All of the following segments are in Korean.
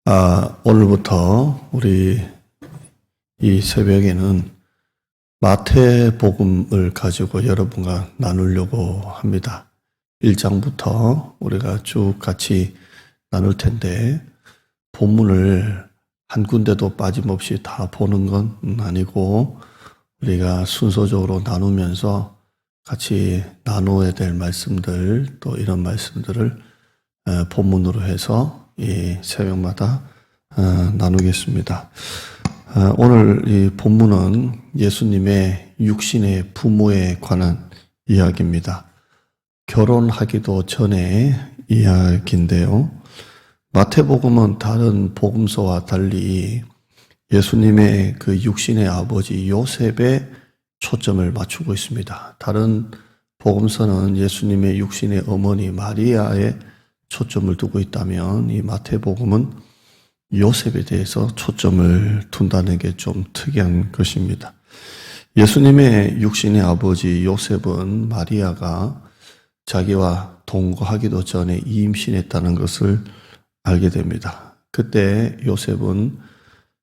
오늘부터 우리 이 새벽에는 마태복음을 가지고 여러분과 나누려고 합니다. 1장부터 우리가 쭉 같이 나눌 텐데, 본문을 한 군데도 빠짐없이 다 보는 건 아니고, 우리가 순서적으로 나누면서 같이 나누어야 될 말씀들, 또 이런 말씀들을 본문으로 해서 이 새벽마다 나누겠습니다. 오늘 이 본문은 예수님의 육신의 부모에 관한 이야기입니다. 결혼하기도 전에 이야기인데요. 마태복음은 다른 복음서와 달리 예수님의 그 육신의 아버지 요셉에 초점을 맞추고 있습니다. 다른 복음서는 예수님의 육신의 어머니 마리아에 초점을 두고 있다면, 이 마태복음은 요셉에 대해서 초점을 둔다는 게 좀 특이한 것입니다. 예수님의 육신의 아버지 요셉은 마리아가 자기와 동거하기도 전에 임신했다는 것을 알게 됩니다. 그때 요셉은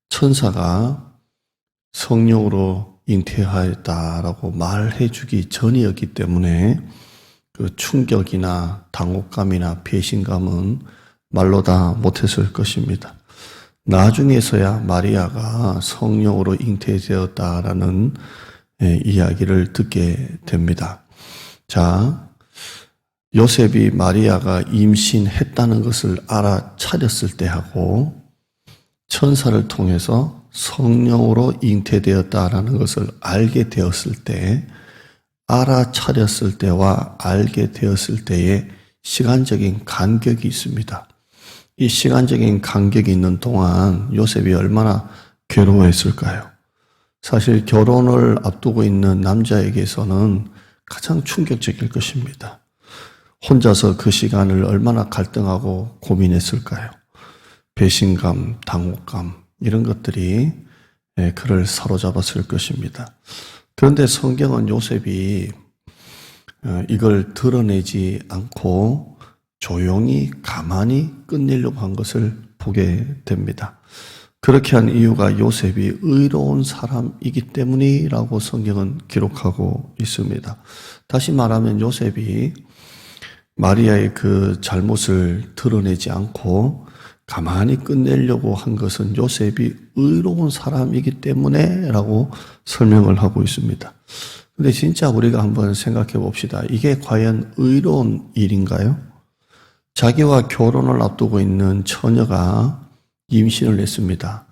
천사가 성령으로 잉태하였다라고 말해 주기 전이었기 때문에 그 충격이나 당혹감이나 배신감은 말로 다 못했을 것입니다. 나중에서야 마리아가 성령으로 잉태되었다라는 이야기를 듣게 됩니다. 자, 요셉이 마리아가 임신했다는 것을 알아차렸을 때하고 천사를 통해서 성령으로 잉태되었다라는 것을 알게 되었을 때, 알아차렸을 때와 알게 되었을 때의 시간적인 간격이 있습니다. 이 시간적인 간격이 있는 동안 요셉이 얼마나 괴로워했을까요? 사실 결혼을 앞두고 있는 남자에게서는 가장 충격적일 것입니다. 혼자서 그 시간을 얼마나 갈등하고 고민했을까요? 배신감, 당혹감, 이런 것들이 그를 사로잡았을 것입니다. 그런데 성경은 요셉이 이걸 드러내지 않고 조용히 가만히 끝내려고 한 것을 보게 됩니다. 그렇게 한 이유가 요셉이 의로운 사람이기 때문이라고 성경은 기록하고 있습니다. 다시 말하면 요셉이 마리아의 그 잘못을 드러내지 않고 가만히 끝내려고 한 것은 요셉이 의로운 사람이기 때문에 라고 설명을 하고 있습니다. 근데 진짜 우리가 한번 생각해 봅시다. 이게 과연 의로운 일인가요? 자기와 결혼을 앞두고 있는 처녀가 임신을 했습니다.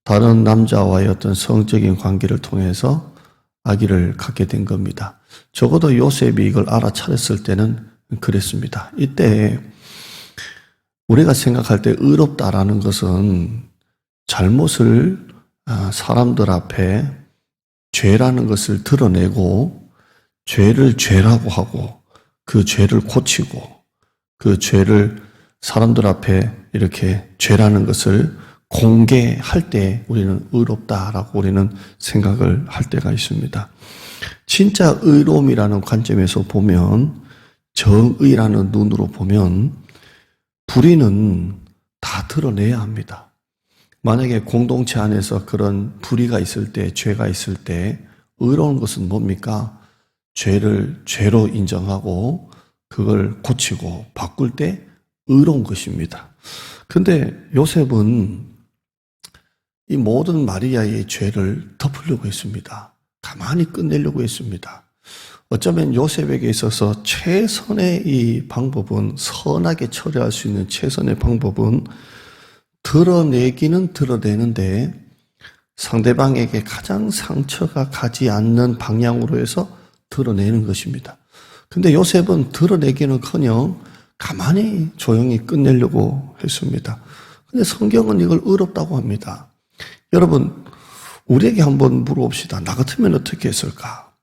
다른 남자와의 어떤 성적인 관계를 통해서 아기를 갖게 된 겁니다. 적어도 요셉이 이걸 알아차렸을 때는 그랬습니다. 이때 우리가 생각할 때 의롭다라는 것은 잘못을 사람들 앞에 죄라는 것을 드러내고 죄를 죄라고 하고 그 죄를 고치고 그 죄를 사람들 앞에 이렇게 죄라는 것을 공개할 때 우리는 의롭다라고 우리는 생각을 할 때가 있습니다. 진짜 의로움이라는 관점에서 보면, 정의라는 눈으로 보면 불의는 다 드러내야 합니다. 만약에 공동체 안에서 그런 불의가 있을 때, 죄가 있을 때 의로운 것은 뭡니까? 죄를 죄로 인정하고 그걸 고치고 바꿀 때 의로운 것입니다. 그런데 요셉은 이 모든 마리아의 죄를 덮으려고 했습니다. 가만히 끝내려고 했습니다. 어쩌면 요셉에게 있어서 최선의 이 방법은, 선하게 처리할 수 있는 최선의 방법은 드러내기는 드러내는데 상대방에게 가장 상처가 가지 않는 방향으로 해서 드러내는 것입니다. 근데 요셉은 드러내기는커녕 가만히 조용히 끝내려고 했습니다. 근데 성경은 이걸 의롭다고 합니다. 여러분, 우리에게 한번 물어봅시다. 나 같으면 어떻게 했을까?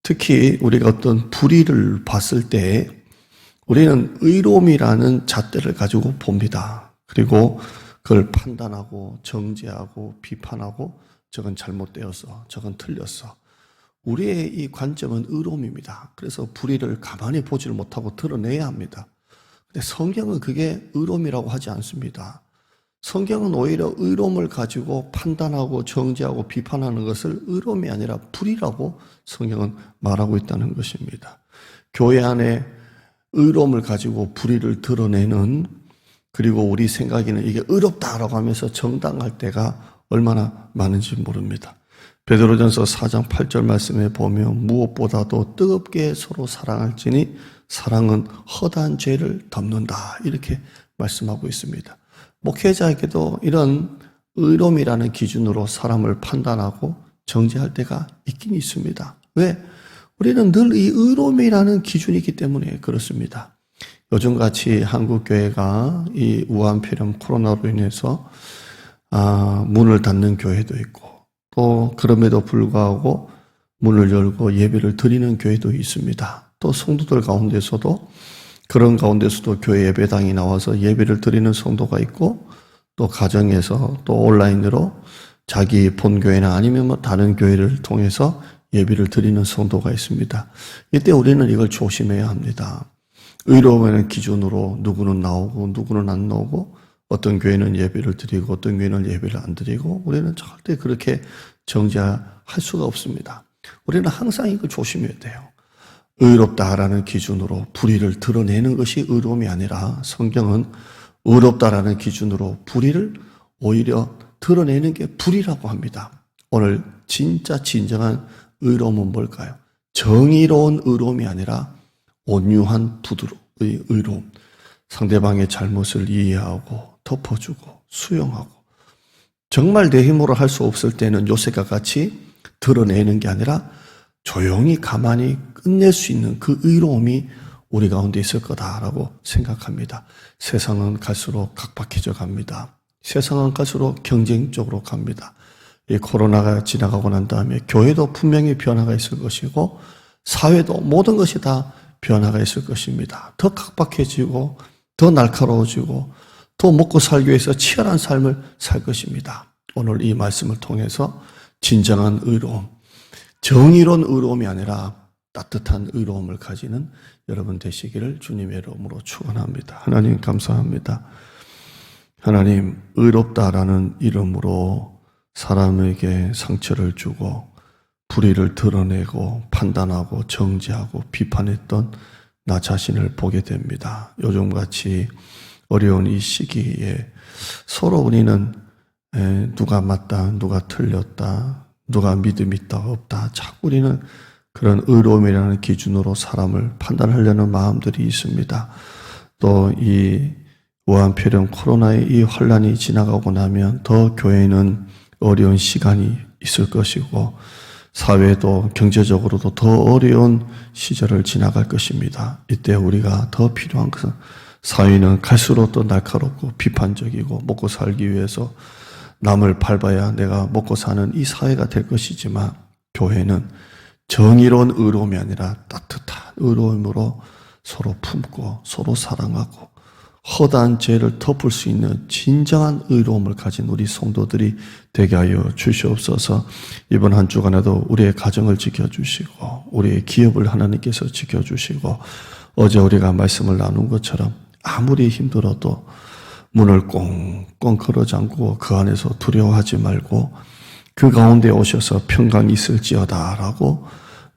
특히 우리가 어떤 불의를 봤을 때 우리는 의로움이라는 잣대를 가지고 봅니다. 그리고 그걸 판단하고 정죄하고 비판하고 저건 잘못되었어, 저건 틀렸어. 우리의 이 관점은 의로움입니다. 그래서 불의를 가만히 보지를 못하고 드러내야 합니다. 근데 성경은 그게 의로움이라고 하지 않습니다. 성경은 오히려 의로움을 가지고 판단하고 정죄하고 비판하는 것을 의로움이 아니라 불이라고 성경은 말하고 있다는 것입니다. 교회 안에 의로움을 가지고 불의를 드러내는, 그리고 우리 생각에는 이게 의롭다라고 하면서 정당할 때가 얼마나 많은지 모릅니다. 베드로전서 4장 8절 말씀에 보면 무엇보다도 뜨겁게 서로 사랑할지니 사랑은 허다한 죄를 덮는다, 이렇게 말씀하고 있습니다. 목회자에게도 이런 의로움이라는 기준으로 사람을 판단하고 정죄할 때가 있긴 있습니다. 왜? 우리는 늘 이 의로움이라는 기준이 있기 때문에 그렇습니다. 요즘같이 한국교회가 이 우한폐렴 코로나로 인해서 문을 닫는 교회도 있고, 또 그럼에도 불구하고 문을 열고 예배를 드리는 교회도 있습니다. 또 성도들 가운데서도, 그런 가운데서도 교회 예배당이 나와서 예배를 드리는 성도가 있고, 또 가정에서 또 온라인으로 자기 본교회나 아니면 뭐 다른 교회를 통해서 예배를 드리는 성도가 있습니다. 이때 우리는 이걸 조심해야 합니다. 의로움의 기준으로 누구는 나오고 누구는 안 나오고, 어떤 교회는 예배를 드리고 어떤 교회는 예배를 안 드리고, 우리는 절대 그렇게 정죄할 수가 없습니다. 우리는 항상 이걸 조심해야 돼요. 의롭다라는 기준으로 불의를 드러내는 것이 의로움이 아니라, 성경은 의롭다라는 기준으로 불의를 오히려 드러내는 게 불의라고 합니다. 오늘 진짜 진정한 의로움은 뭘까요? 정의로운 의로움이 아니라 온유한 부드러운 의로움. 상대방의 잘못을 이해하고 덮어주고 수용하고, 정말 내 힘으로 할 수 없을 때는 요셉과 같이 드러내는 게 아니라 조용히 가만히 끝낼 수 있는 그 의로움이 우리 가운데 있을 거다라고 생각합니다. 세상은 갈수록 각박해져 갑니다. 세상은 갈수록 경쟁적으로 갑니다. 이 코로나가 지나가고 난 다음에 교회도 분명히 변화가 있을 것이고, 사회도 모든 것이 다 변화가 있을 것입니다. 더 각박해지고 더 날카로워지고 더 먹고 살기 위해서 치열한 삶을 살 것입니다. 오늘 이 말씀을 통해서 진정한 의로움, 정의로운 의로움이 아니라 따뜻한 의로움을 가지는 여러분 되시기를 주님의 이름으로 축원합니다. 하나님 감사합니다. 하나님, 의롭다라는 이름으로 사람에게 상처를 주고 불의를 드러내고 판단하고 정죄하고 비판했던 나 자신을 보게 됩니다. 요즘같이 어려운 이 시기에 서로 우리는 누가 맞다, 누가 틀렸다, 누가 믿음 있다, 없다, 자꾸 우리는 그런 의로움이라는 기준으로 사람을 판단하려는 마음들이 있습니다. 또 이 우한폐렴 코로나의 이 혼란이 지나가고 나면 더 교회는 어려운 시간이 있을 것이고, 사회도 경제적으로도 더 어려운 시절을 지나갈 것입니다. 이때 우리가 더 필요한 것은, 사회는 갈수록 더 날카롭고 비판적이고 먹고 살기 위해서 남을 밟아야 내가 먹고 사는 이 사회가 될 것이지만, 교회는 정의로운 의로움이 아니라 따뜻한 의로움으로 서로 품고 서로 사랑하고 허다한 죄를 덮을 수 있는 진정한 의로움을 가진 우리 성도들이 되게 하여 주시옵소서. 이번 한 주간에도 우리의 가정을 지켜주시고 우리의 기업을 하나님께서 지켜주시고, 어제 우리가 말씀을 나눈 것처럼 아무리 힘들어도 문을 꽁꽁 걸어 잠그고 그 안에서 두려워하지 말고 그 가운데 오셔서 평강이 있을지어다 라고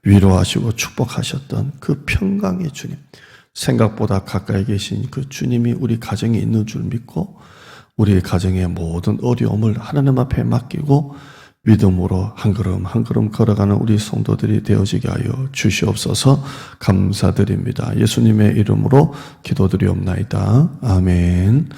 위로하시고 축복하셨던 그 평강의 주님, 생각보다 가까이 계신 그 주님이 우리 가정에 있는 줄 믿고 우리의 가정의 모든 어려움을 하나님 앞에 맡기고 믿음으로 한 걸음 한 걸음 걸어가는 우리 성도들이 되어지게 하여 주시옵소서. 감사드립니다. 예수님의 이름으로 기도드리옵나이다. 아멘.